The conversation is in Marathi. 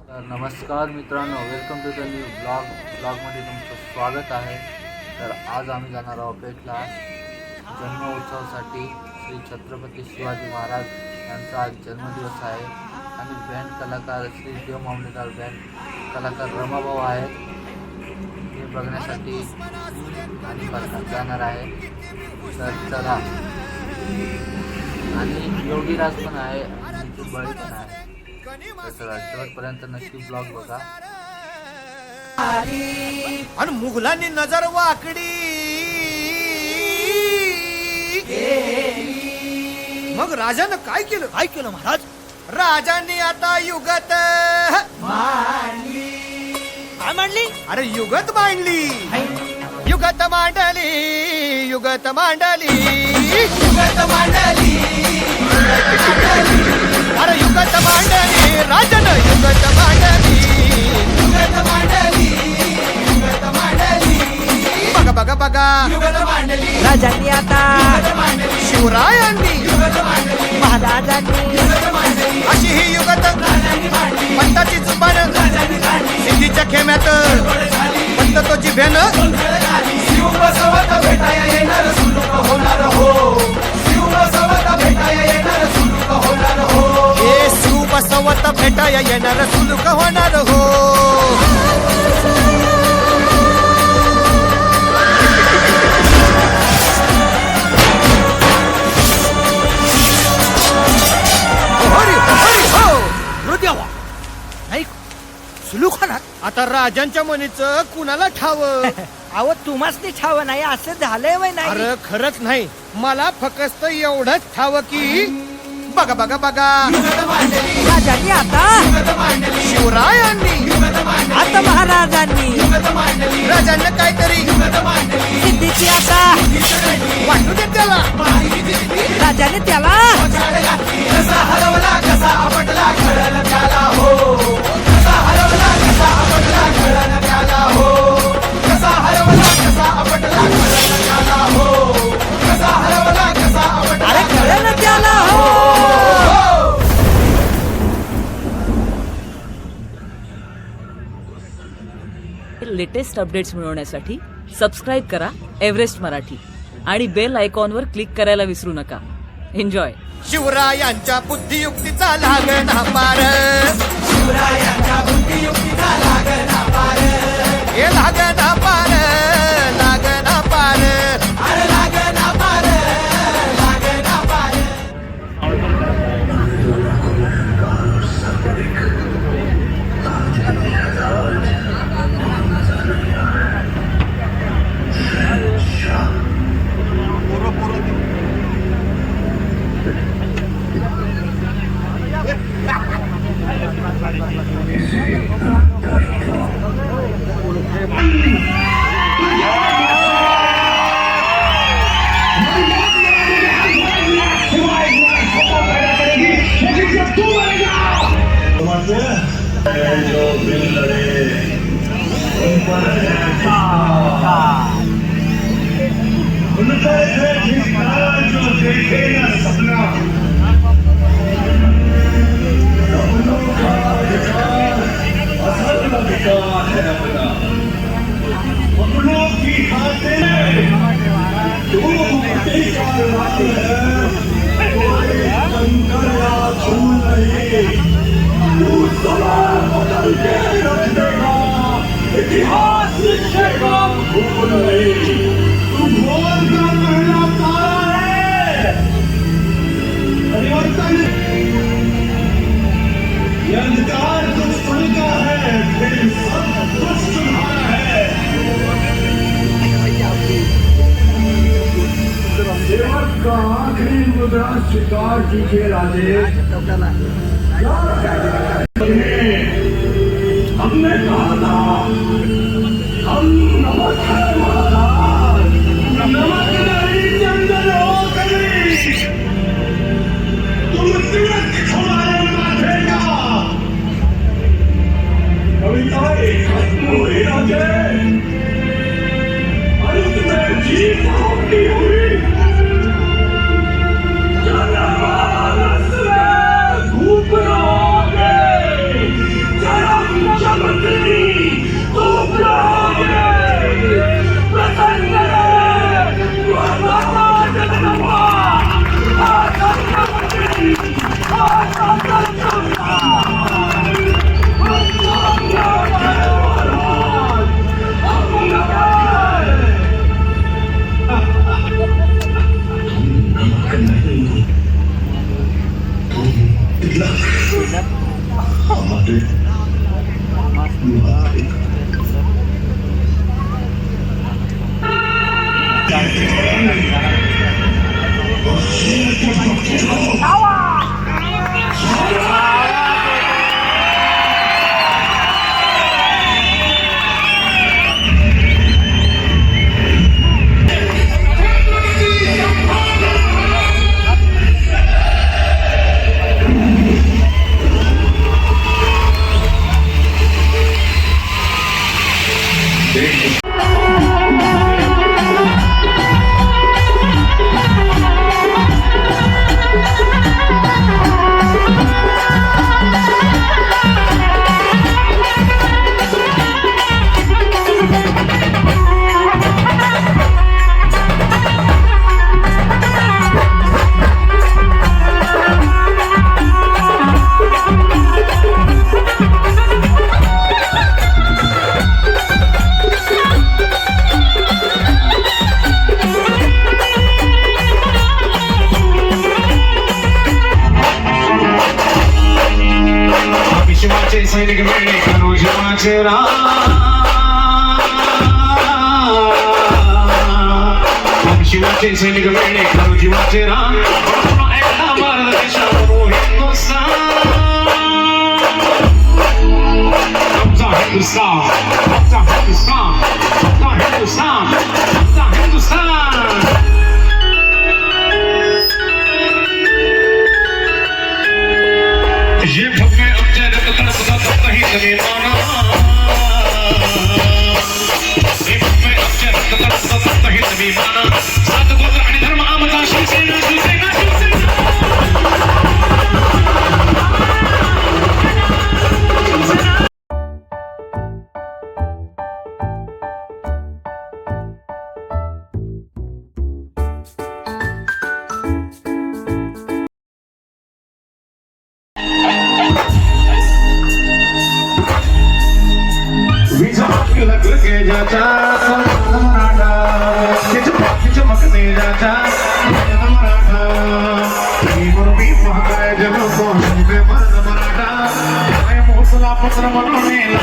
तर नमस्कार मित्रांनो, वेलकम टू द न्यू ब्लॉगमध्ये तुमचं स्वागत आहे। तर आज आम्ही जाणार आहोत पेठला जन्मोत्सवासाठी। श्री छत्रपती शिवाजी महाराज यांचा आज जन्मदिवस आहे आणि बँड कलाकार श्री देव मामलेदार बँड कलाकार रमाभाऊ आहेत, हे बघण्यासाठी आणि जाणार आहे। तर चला, आणि योगीराज पण आहे आणि नितीन बळी पण आहे। तर शेवटपर्यंत नक्की ब्लॉग बघा। आणि मुघलांनी नजर वाकडी, मग राजानं काय केलं महाराज? राजांनी आता युगत मांडली। काय मांडली? अरे युगत मांडली, युगत मांडली, युगत मांडली, युगत मांडली, अरे युगत मांडली, राजानं युगत मांडली, युगत मांडली, युगत मांडली, बघा बघा बघा युगत मांडली। राजांनी आता शिवरायांनी युगत मांडली, महाराजांनी युगत मांडली, अशी ही युगत पंताची जुबान सिद्धीच्या खेम्यात पंत तो जिभेनं शिव बसवत भेटाया येणार सुलूक होणार हो, शिव बसवत भेटाया येणार सुलूक होणार हो, हे शिव बसवत भेटाया येणार सुलूक होणार हो। आता राजांच्या म्हणीचं कुणाला ठाव? अहो तुम्हाच ठाव नाही असं झालंय वय नाही? अरे खरंच नाही, मला फक्त एवढंच ठाव की बघा बघा बघा राजांनी आता शिवरायांनी आता महाराजांनी राजांना काहीतरी सिद्धीची आता वाटू दे त्याला। राजाने त्याला कसा हरवला कसा आपटला कळलं त्याला हो, कसा हरवला कसा आपटला कळलं त्याला हो, कसा हरवला कसा आपटला कळलं त्याला हो, कसा हरवला कसा आपटला अरे कळलं त्याला हो। लेटेस्ट अपडेट्स मिळवण्यासाठी सबस्क्राईब करा एव्हरेस्ट मराठी आणि बेल आयकॉनवर क्लिक करायला विसरू नका। एन्जॉय। शिवरायांच्या बुद्धियुक्तीचा लागना पार, शिवरायांच्या बुद्धियुक्तीचा लागना पार, हे लागना पार, लागना पार, अरे लागना पार, लागना पार। जो दिल लड़े उन पर उनका जो देखे ना सपना, सपनों का अधिकार असल अधिकार है अपना, अपनों की खातिर तू अधिकार है, कोई कंकर या खून नहीं, बदल के रख देगा इतिहास लिखेगा भूल नहीं, तू भोर का पहला तारा है, परिवर्तन ये अंधकार दुश्मन का है, फिर सब कुछ तुम्हारा है। सेवक का आखिरी मुद्रा स्वीकार कीजिए राजे। हमने कहा था हम नमक है महाराज, नमक नहीं जंगल हो गई, तुम तिलक हमारे माथे का। कविताएं खत्म हुई राजे, अंत में जीत होती हुई धूप रहोगे, शिवाचे सैनिक वेळे करू शिवाचे राम शिवाचे सैनिक वेळे करू शिवाचे राम एकदा भारत देशावरून हिंदुस्थान आमचा हिंदुस्थान आमचा हिंदुस्थान आमचा हिंदुस्थान आमचा हिंदुस्थान ये भव्य आमच्या रक्तगळाचा काही तुम्ही माना ये भव्य आमच्या रक्तगळाचा काही तुम्ही माना सात गोत्र आणि धर्म आमचा शिवसेना शिवसेना शिवसेना लग के जाता मराठा चमकने जाता मराठा मुरबी महाकाय जन को मर्द मराठा मोसला पत्र मनोने